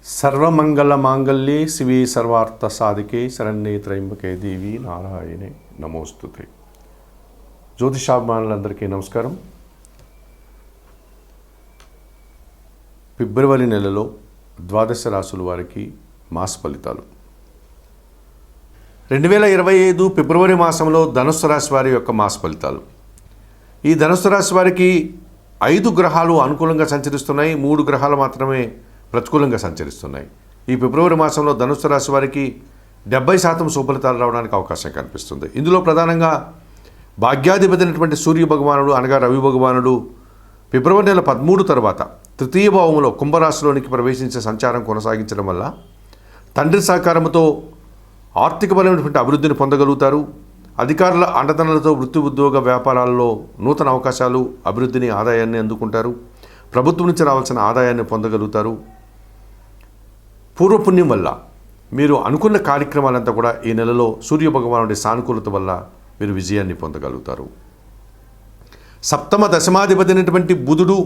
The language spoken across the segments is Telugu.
సర్వమంగళమాంగళ్యే శివే సర్వార్థసాధికే శరణ్యే త్రయంబకే దేవి నారాయణే నమోస్తుతే. జ్యోతిషాభిమానులందరికీ నమస్కారం. ఫిబ్రవరి నెలలో ద్వాదశ రాశుల వారికి మాస ఫలితాలు. 2025 ఫిబ్రవరి మాసంలో ధనుస్సు రాశి వారి యొక్క మాస ఫలితాలు. ఈ ధనుస్సు రాశి వారికి 5 గ్రహాలు అనుకూలంగా సంచరిస్తున్నాయి, 3 గ్రహాలు మాత్రమే ప్రతికూలంగా సంచరిస్తున్నాయి. ఈ ఫిబ్రవరి మాసంలో ధనుస్సు రాశి వారికి 70% సుఫలితాలు రావడానికి అవకాశం కనిపిస్తుంది. ఇందులో ప్రధానంగా భాగ్యాధిపతి అయినటువంటి సూర్య భగవానుడు అనగా రవి భగవానుడు ఫిబ్రవరి నెల 13 తర్వాత తృతీయ భావంలో కుంభరాశిలోనికి ప్రవేశించే సంచారం కొనసాగించడం వల్ల తండ్రి సహకారంతో ఆర్థికపరమైనటువంటి అభివృద్ధిని పొందగలుగుతారు. అధికారుల అండదండలతో వృత్తి ఉద్యోగ వ్యాపారాల్లో నూతన అవకాశాలు, అభివృద్ధిని, ఆదాయాన్ని అందుకుంటారు. ప్రభుత్వం నుంచి రావాల్సిన ఆదాయాన్ని పొందగలుగుతారు. పూర్వపుణ్యం వల్ల మీరు అనుకున్న కార్యక్రమాలంతా కూడా ఈ నెలలో సూర్య భగవానుడి సానుకూలత వల్ల మీరు విజయాన్ని పొందగలుగుతారు. సప్తమ దశమాధిపతి అయినటువంటి బుధుడు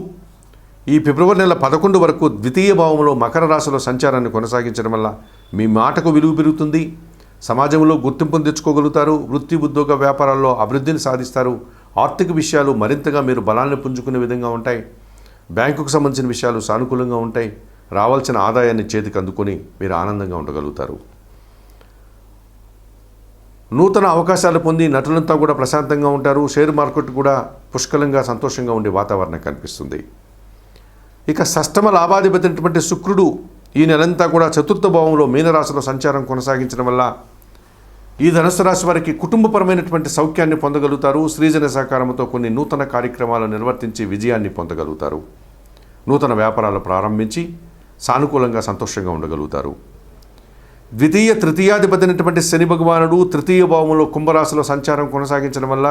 ఈ ఫిబ్రవరి నెల 11 వరకు ద్వితీయ భావంలో మకర రాశిలో సంచారాన్ని కొనసాగించడం వల్ల మీ మాటకు విలువ పెరుగుతుంది. సమాజంలో గుర్తింపును తెచ్చుకోగలుగుతారు. వృత్తి ఉద్యోగ వ్యాపారాల్లో అభివృద్ధిని సాధిస్తారు. ఆర్థిక విషయాలు మరింతగా మీరు బలాన్ని పుంజుకునే విధంగా ఉంటాయి. బ్యాంకుకు సంబంధించిన విషయాలు సానుకూలంగా ఉంటాయి. రావాల్సిన ఆదాయాన్ని చేతికి అందుకొని మీరు ఆనందంగా ఉండగలుగుతారు. నూతన అవకాశాలు పొంది నటులంతా కూడా ప్రశాంతంగా ఉంటారు. షేర్ మార్కెట్ కూడా పుష్కలంగా సంతోషంగా ఉండే వాతావరణం కనిపిస్తుంది. ఇక షష్టమ లాభాధిపతి అయినటువంటి శుక్రుడు ఈ నెలంతా కూడా చతుర్థ భావంలో మీనరాశిలో సంచారం కొనసాగించడం వల్ల ఈ ధనుస్సు రాశి వారికి కుటుంబపరమైనటువంటి సౌఖ్యాన్ని పొందగలుగుతారు. శ్రీజన సహకారంతో కొన్ని నూతన కార్యక్రమాలు నిర్వర్తించి విజయాన్ని పొందగలుగుతారు. నూతన వ్యాపారాలు ప్రారంభించి సానుకూలంగా సంతోషంగా ఉండగలుగుతారు. ద్వితీయ తృతీయాధిపతి అయినటువంటి శని భగవానుడు తృతీయ భావంలో కుంభరాశిలో సంచారం కొనసాగించడం వల్ల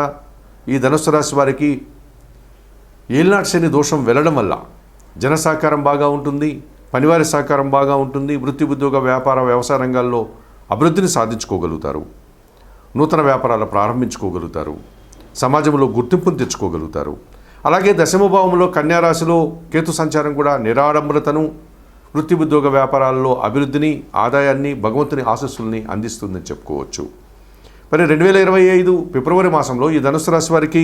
ఈ ధనుస్సు రాశి వారికి ఏలినాటి శని దోషం వెళ్ళడం వల్ల జన సహకారం బాగా ఉంటుంది, పనివారి సహకారం బాగా ఉంటుంది. వృత్తి ఉద్యోగ వ్యాపార వ్యవసాయ రంగాల్లో అభివృద్ధిని సాధించుకోగలుగుతారు. నూతన వ్యాపారాలు ప్రారంభించుకోగలుగుతారు. సమాజంలో గుర్తింపును తెచ్చుకోగలుగుతారు. అలాగే దశమ భావంలో కన్యారాశిలో కేతు సంచారం కూడా నిరాడంబరతను, వృత్తి ఉద్యోగ వ్యాపారాల్లో అభివృద్ధిని, ఆదాయాన్ని, భగవంతుని ఆశస్సుల్ని అందిస్తుందని చెప్పుకోవచ్చు. మరి 2025 ఫిబ్రవరి మాసంలో ఈ ధనుస్సు రాశి వారికి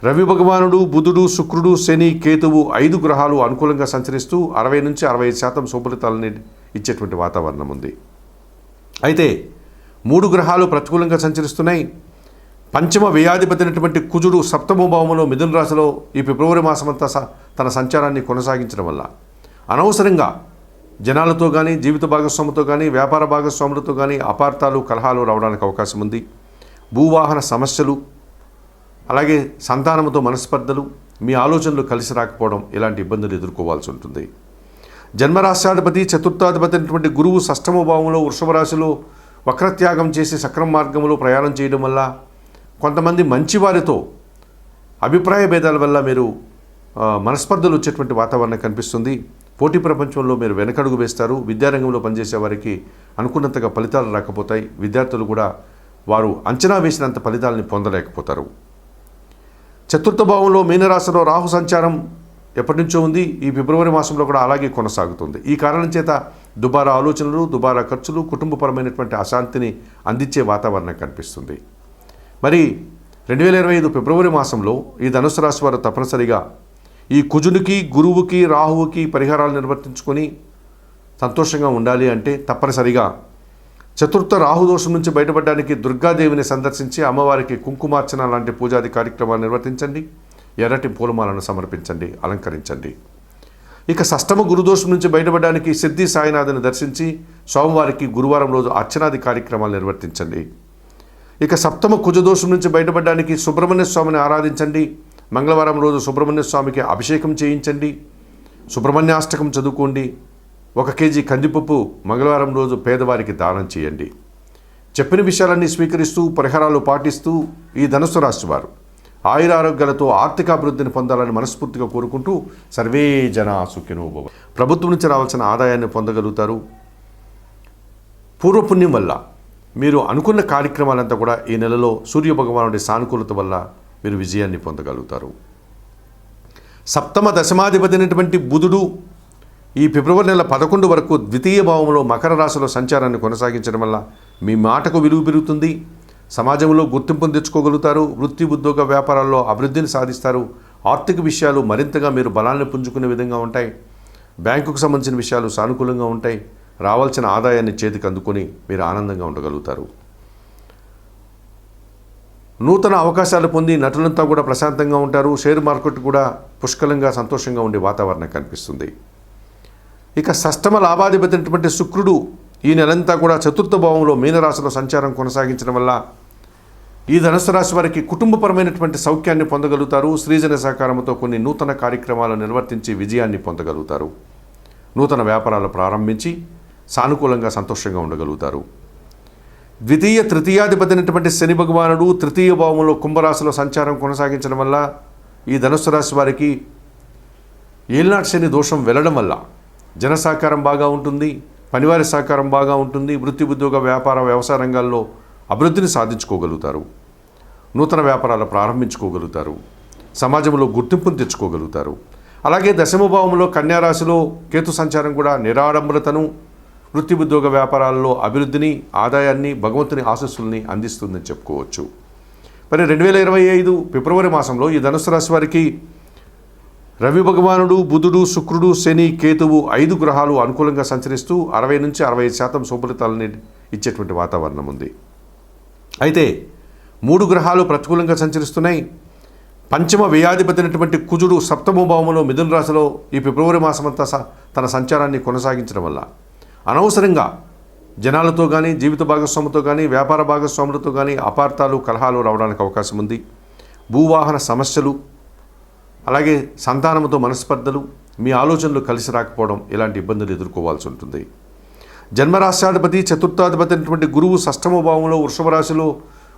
రవి భగవానుడు, బుధుడు, శుక్రుడు, శని, కేతువు 5 గ్రహాలు అనుకూలంగా సంచరిస్తూ 60 నుంచి 65% శుభఫలితాలని ఇచ్చేటువంటి వాతావరణం ఉంది. అయితే 3 గ్రహాలు ప్రతికూలంగా సంచరిస్తున్నాయి. పంచమ వ్యయాధిపతి అయినటువంటి కుజుడు సప్తమ భావంలో మిథున రాశిలో ఈ ఫిబ్రవరి మాసమంతా తన సంచారాన్ని కొనసాగించడం వల్ల అనవసరంగా జనాలతో కానీ, జీవిత భాగస్వామితో కానీ, వ్యాపార భాగస్వాములతో కానీ అపార్థాలు, కలహాలు రావడానికి అవకాశం ఉంది. భూవాహన సమస్యలు, అలాగే సంతానంతో మనస్పర్ధలు, మీ ఆలోచనలు కలిసి రాకపోవడం, ఇలాంటి ఇబ్బందులు ఎదుర్కోవాల్సి ఉంటుంది. జన్మరాశ్యాధిపతి చతుర్థాధిపతి అయినటువంటి గురువు షష్టమ భావంలో వృషభ రాశిలో వక్రత్యాగం చేసి సక్రమ మార్గంలో ప్రయాణం చేయడం వల్ల కొంతమంది మంచివారితో అభిప్రాయ భేదాల వల్ల మీరు మనస్పర్ధలు వచ్చేటువంటి వాతావరణం కనిపిస్తుంది. పోటీ ప్రపంచంలో మీరు వెనకడుగు వేస్తారు. విద్యారంగంలో పనిచేసే వారికి అనుకున్నంతగా ఫలితాలు రాకపోతాయి. విద్యార్థులు కూడా వారు అంచనా వేసినంత ఫలితాలని పొందలేకపోతారు. చతుర్థ భావంలో మీనరాశిలో రాహు సంచారం ఎప్పటి నుంచో ఉంది. ఈ ఫిబ్రవరి మాసంలో కూడా అలాగే కొనసాగుతుంది. ఈ కారణం చేత దుబారా ఆలోచనలు, దుబారా ఖర్చులు, కుటుంబపరమైనటువంటి అశాంతిని అందించే వాతావరణం కనిపిస్తుంది. మరి 2025 ఫిబ్రవరి మాసంలో ఈ ధనుస్సు రాశి వారు తప్పనిసరిగా ఈ కుజునికి, గురువుకి, రాహువుకి పరిహారాలు నిర్వర్తించుకొని సంతోషంగా ఉండాలి అంటే తప్పనిసరిగా చతుర్థ రాహుదోషం నుంచి బయటపడడానికి దుర్గాదేవిని సందర్శించి అమ్మవారికి కుంకుమార్చన లాంటి పూజాది కార్యక్రమాలు నిర్వర్తించండి. ఎర్రటి పూలమాలను సమర్పించండి, అలంకరించండి. ఇక షష్టమ గురుదోషం నుంచి బయటపడడానికి సిద్ధి సాయినాథుని దర్శించి సోమవారికి, గురువారం రోజు అర్చనాది కార్యక్రమాలు నిర్వర్తించండి. ఇక సప్తమ కుజదోషం నుంచి బయటపడడానికి సుబ్రహ్మణ్య స్వామిని ఆరాధించండి. మంగళవారం రోజు సుబ్రహ్మణ్య స్వామికి అభిషేకం చేయించండి. సుబ్రహ్మణ్యాష్టకం చదువుకోండి. 1 కేజీ కందిపప్పు మంగళవారం రోజు పేదవారికి దానం చేయండి. చెప్పిన విషయాలన్నీ స్వీకరిస్తూ పరిహారాలు పాటిస్తూ ఈ ధనుస్సు రాశి వారు ఆయురారోగ్యాలతో ఆర్థికాభివృద్ధిని పొందాలని మనస్ఫూర్తిగా కోరుకుంటూ సర్వే జనా సుఖినో భవ. ప్రభుత్వం నుంచి రావాల్సిన ఆదాయాన్ని పొందగలుగుతారు. పూర్వపుణ్యం వల్ల మీరు అనుకున్న కార్యక్రమాలంతా కూడా ఈ నెలలో సూర్య భగవానుడి సానుకూలత వల్ల మీరు విజయాన్ని పొందగలుగుతారు. సప్తమ దశమాధిపతి అయినటువంటి బుధుడు ఈ ఫిబ్రవరి నెల 11 వరకు ద్వితీయ భావంలో మకర రాశిలో సంచారాన్ని కొనసాగించడం వల్ల మీ మాటకు విలువ పెరుగుతుంది. సమాజంలో గుర్తింపును తెచ్చుకోగలుగుతారు. వృత్తి, ఉద్యోగ, వ్యాపారాల్లో అభివృద్ధిని సాధిస్తారు. ఆర్థిక విషయాలు మరింతగా మీరు బలాన్ని పుంజుకునే విధంగా ఉంటాయి. బ్యాంకుకు సంబంధించిన విషయాలు సానుకూలంగా ఉంటాయి. రావాల్సిన ఆదాయాన్ని చేతికి అందుకొని మీరు ఆనందంగా ఉండగలుగుతారు. నూతన అవకాశాలు పొంది నటులంతా కూడా ప్రశాంతంగా ఉంటారు. షేర్ మార్కెట్ కూడా పుష్కలంగా సంతోషంగా ఉండే వాతావరణం కనిపిస్తుంది. ఇక షష్టమ లాభాధిపతి అయినటువంటి శుక్రుడు ఈ నెలంతా కూడా చతుర్థ భావంలో మీనరాశిలో సంచారం కొనసాగించడం వల్ల ఈ ధనుసు రాశి వారికి కుటుంబపరమైనటువంటి సౌఖ్యాన్ని పొందగలుగుతారు. స్త్రీజన సహకారంతో కొన్ని నూతన కార్యక్రమాలు నిర్వర్తించి విజయాన్ని పొందగలుగుతారు. నూతన వ్యాపారాలు ప్రారంభించి సానుకూలంగా సంతోషంగా ఉండగలుగుతారు. ద్వితీయ తృతీయాధిపతి అయినటువంటి శని భగవానుడు తృతీయ భావంలో కుంభరాశిలో సంచారం కొనసాగించడం వల్ల ఈ ధనుసు రాశి వారికి ఏలినాటి శని దోషం వెళ్ళడం వల్ల జన సహకారం బాగా ఉంటుంది. పనివారి సహకారం బాగా ఉంటుంది. వృత్తి, ఉద్యోగ, వ్యాపార, వ్యవసాయ రంగాల్లో అభివృద్ధిని సాధించుకోగలుగుతారు. నూతన వ్యాపారాలు ప్రారంభించుకోగలుగుతారు. సమాజంలో గుర్తింపును తెచ్చుకోగలుగుతారు. అలాగే దశమ భావంలో కన్యారాశిలో కేతు సంచారం కూడా నిరాడంబరతను, వృత్తి, ఉద్యోగ, వ్యాపారాల్లో అభివృద్ధిని, ఆదాయాన్ని, భగవంతుని ఆశీస్సుల్ని అందిస్తుందని చెప్పుకోవచ్చు. మరి 2025 ఫిబ్రవరి మాసంలో ఈ ధనుసు రాశి వారికి రవి భగవానుడు, బుధుడు, శుక్రుడు, శని, కేతువు 5 గ్రహాలు అనుకూలంగా సంచరిస్తూ 60 నుంచి 65% శుభలితాలని ఇచ్చేటువంటి వాతావరణం ఉంది. అయితే 3 గ్రహాలు ప్రతికూలంగా సంచరిస్తున్నాయి. పంచమ వ్యయాధిపతి అయినటువంటి కుజుడు సప్తమ భావంలో మిథున రాశిలో ఈ ఫిబ్రవరి మాసమంతా తన సంచారాన్ని కొనసాగించడం వల్ల అనవసరంగా జనాలతో కానీ, జీవిత భాగస్వాములతో కానీ, వ్యాపార భాగస్వాములతో కానీ అపార్థాలు, కలహాలు రావడానికి అవకాశం ఉంది. భూవాహన సమస్యలు, అలాగే సంతానంతో మనస్పర్ధలు, మీ ఆలోచనలు కలిసి రాకపోవడం, ఇలాంటి ఇబ్బందులు ఎదుర్కోవాల్సి ఉంటుంది. జన్మరాశ్యాధిపతి చతుర్థాధిపతి అయినటువంటి గురువు షష్టమ భావంలో వృషభ రాశిలో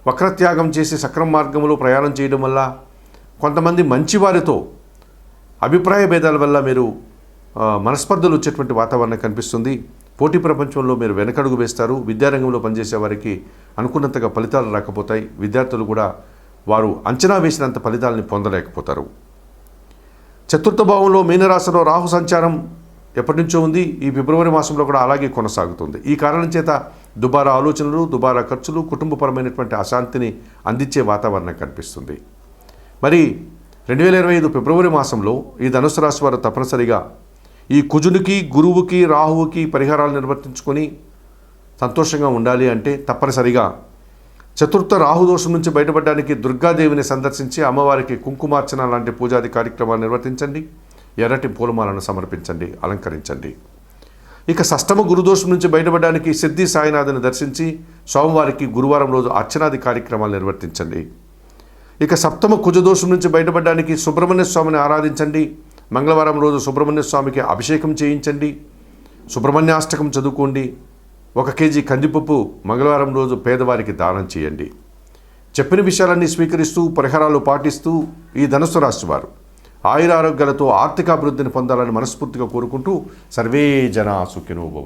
వక్రత్యాగం చేసి సక్రమ మార్గంలో ప్రయాణం చేయడం వల్ల కొంతమంది మంచివారితో అభిప్రాయ భేదాల వల్ల మీరు మనస్పర్ధలు వచ్చేటువంటి వాతావరణం కనిపిస్తుంది. పోటీ ప్రపంచంలో మీరు వెనకడుగు వేస్తారు. విద్యారంగంలో పనిచేసే వారికి అనుకున్నంతగా ఫలితాలు రాకపోతాయి. విద్యార్థులు కూడా వారు అంచనా వేసినంత ఫలితాలని పొందలేకపోతారు. చతుర్థ భావంలో మీనరాశిలో రాహు సంచారం ఎప్పటి నుంచో ఉంది. ఈ ఫిబ్రవరి మాసంలో కూడా అలాగే కొనసాగుతుంది. ఈ కారణం చేత దుబారా ఆలోచనలు, దుబారా ఖర్చులు, కుటుంబపరమైనటువంటి అశాంతిని అందించే వాతావరణం కనిపిస్తుంది. మరి 2025 ఫిబ్రవరి మాసంలో ఈ ధనుసు రాశి వారు తప్పనిసరిగా ఈ కుజునికి, గురువుకి, రాహువుకి పరిహారాలు నిర్వర్తించుకొని సంతోషంగా ఉండాలి అంటే తప్పనిసరిగా చతుర్థ రాహుదోషం నుంచి బయటపడడానికి దుర్గాదేవిని సందర్శించి అమ్మవారికి కుంకుమార్చన లాంటి పూజాది కార్యక్రమాలు నిర్వర్తించండి. ఎర్రటి పూలమాలను సమర్పించండి, అలంకరించండి. ఇక షష్టమ గురుదోషం నుంచి బయటపడడానికి సిద్ధి సాయినాథుని దర్శించి సోమవారికి, గురువారం రోజు అర్చనాది కార్యక్రమాలు నిర్వర్తించండి. ఇక సప్తమ కుజదోషం నుంచి బయటపడడానికి సుబ్రహ్మణ్య స్వామిని ఆరాధించండి. మంగళవారం రోజు సుబ్రహ్మణ్య స్వామికి అభిషేకం చేయించండి. సుబ్రహ్మణ్యాష్టకం చదువుకోండి. 1 కేజీ కందిపప్పు మంగళవారం రోజు పేదవారికి దానం చేయండి. చెప్పిన విషయాలన్నీ స్వీకరిస్తూ పరిహారాలు పాటిస్తూ ఈ ధనుసు రాశి వారు ఆయురారోగ్యాలతో ఆర్థిక అభివృద్ధిని పొందాలని మనస్ఫూర్తిగా కోరుకుంటూ సర్వే జనా సుఖినో భవంతు.